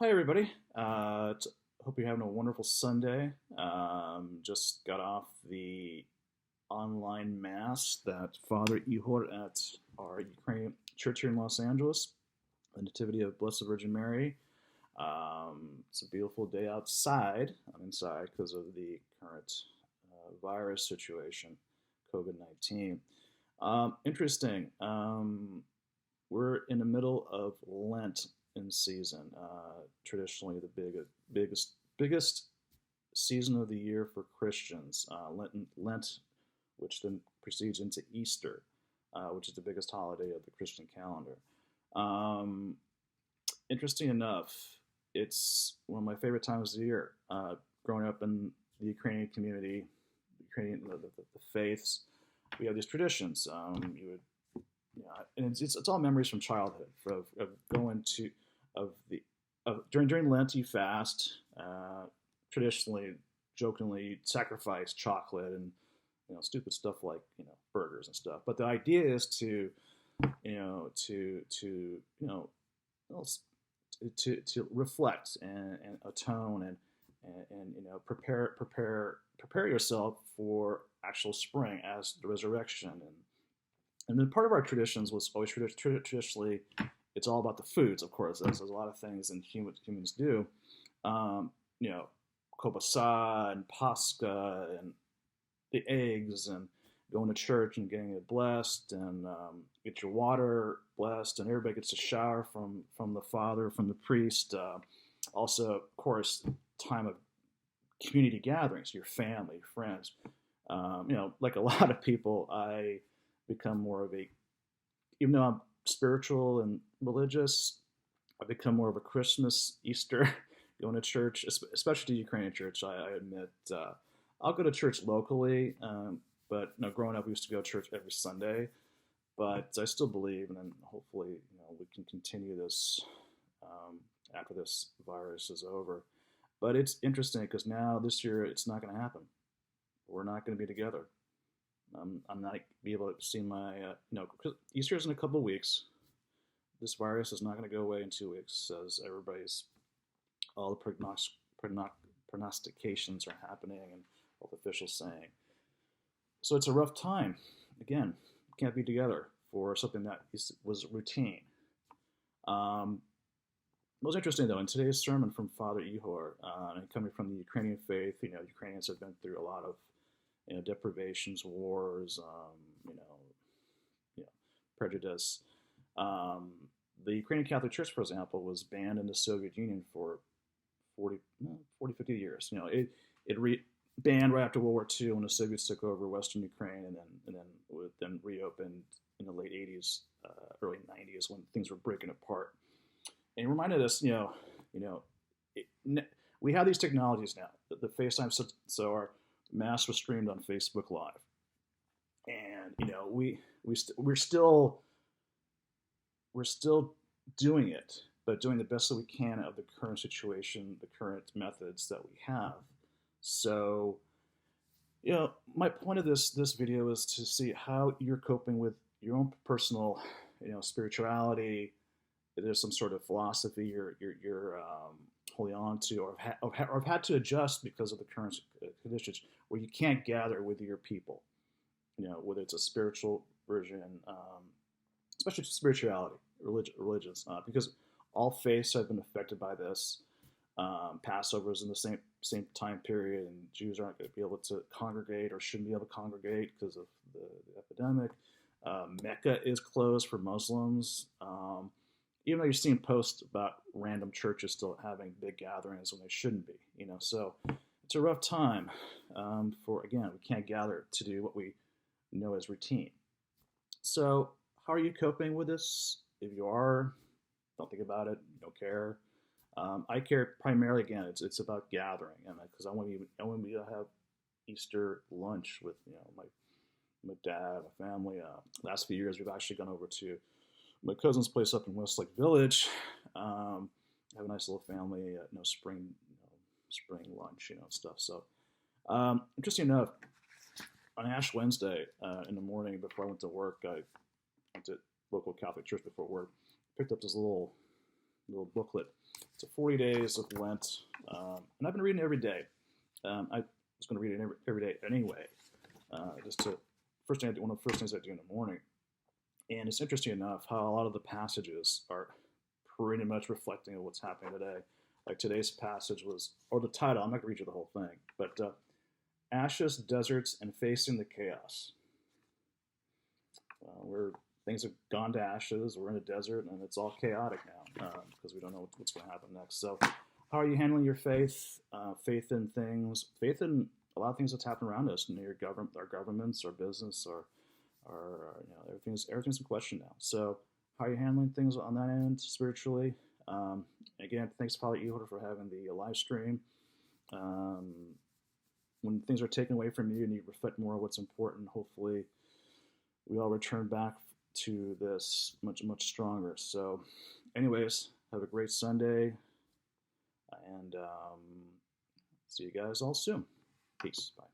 Hi, everybody. Hope you're having a wonderful Sunday. Just got off the online mass that Father Ihor at our Ukrainian church here in Los Angeles, the Nativity of Blessed Virgin Mary. It's a beautiful day outside. I'm inside because of the current virus situation, COVID-19. Interesting. We're in the middle of Lent in season. Traditionally, the biggest season of the year for Christians. Lent, which then proceeds into Easter, which is the biggest holiday of the Christian calendar. Um, Interesting enough, it's one of my favorite times of the year. Growing up in the Ukrainian community, the faiths, we have these traditions. You would and it's all memories from childhood of going to of the of during Lent you fast. Traditionally, jokingly, you'd sacrifice chocolate and stupid stuff like burgers and stuff. But the idea is to to reflect and atone and prepare yourself for actual spring as the resurrection. And then part of our traditions was always traditionally, it's all about the foods, of course. There's a lot of things and humans do. Um, you know, Kobasa and Pascha and the eggs and going to church and getting it blessed and get your water blessed and everybody gets a shower from the father, from the priest. Also, of course, time of community gatherings, your family, friends. Like a lot of people, I become more of a, even though I'm spiritual and religious, I become more of a Christmas, Easter, going to church, especially to Ukrainian church. I admit, I'll go to church locally, but growing up, we used to go to church every Sunday. But I still believe, and then hopefully, we can continue this after this virus is over. But it's interesting because now this year it's not going to happen. We're not going to be together. I'm not be able to see my, Easter's in a couple of weeks. This virus is not going to go away in 2 weeks, as all the prognostications are happening and all the officials saying. So it's a rough time. Again, can't be together for something that was routine. It was interesting though in today's sermon from Father Ihor, and coming from the Ukrainian faith. Ukrainians have been through a lot of deprivations, wars, prejudice. Um, the Ukrainian Catholic Church, for example, was banned in the Soviet Union for 50 years. Banned right after World War II when the Soviets took over Western Ukraine, and then reopened in the late 80s, early 90s when things were breaking apart. And it reminded us, we have these technologies now. The FaceTime, so our mass was streamed on Facebook Live, and we're still doing it, but doing the best that we can of the current situation, the current methods that we have. So, my point of this video is to see how you're coping with your own personal, spirituality. If there's some sort of philosophy you're holding on to, or have had to adjust because of the current conditions, where you can't gather with your people. Whether it's a spiritual version, especially spirituality, religions, because all faiths have been affected by this. Passover is in the same time period, and Jews aren't going to be able to congregate or shouldn't be able to congregate because of the epidemic. Mecca is closed for Muslims. Even though you're seeing posts about random churches still having big gatherings when they shouldn't be, so it's a rough time. Again, we can't gather to do what we know as routine. So how are you coping with this? If you are, don't think about it, don't care. I care primarily. Again, it's about gathering, and because I want to have Easter lunch with my dad, my family. Last few years, we've actually gone over to my cousin's place up in Westlake Village. Have a nice little family, spring lunch, stuff. So interesting enough, on Ash Wednesday in the morning before I went to work, I went to local Catholic church before work. Picked up this little booklet So 40 days of Lent, and I've been reading every day. I was going to read it every day anyway, just to one of the first things I do in the morning. And it's interesting enough how a lot of the passages are pretty much reflecting of what's happening today. Like today's passage was, or the title, I'm not going to read you the whole thing, but Ashes, Deserts, and Facing the Chaos. Where things have gone to ashes, we're in a desert, and it's all chaotic now because we don't know what's going to happen next. So, how are you handling your faith? Faith in things, faith in a lot of things that's happened around us, your government, our governments, our business, everything's in question now. So, how are you handling things on that end spiritually? Again, thanks, Father Ehud, for having the live stream. When things are taken away from you and you reflect more on what's important, hopefully we all return back to this much stronger. So anyways, have a great Sunday, and see you guys all soon. Peace. Bye.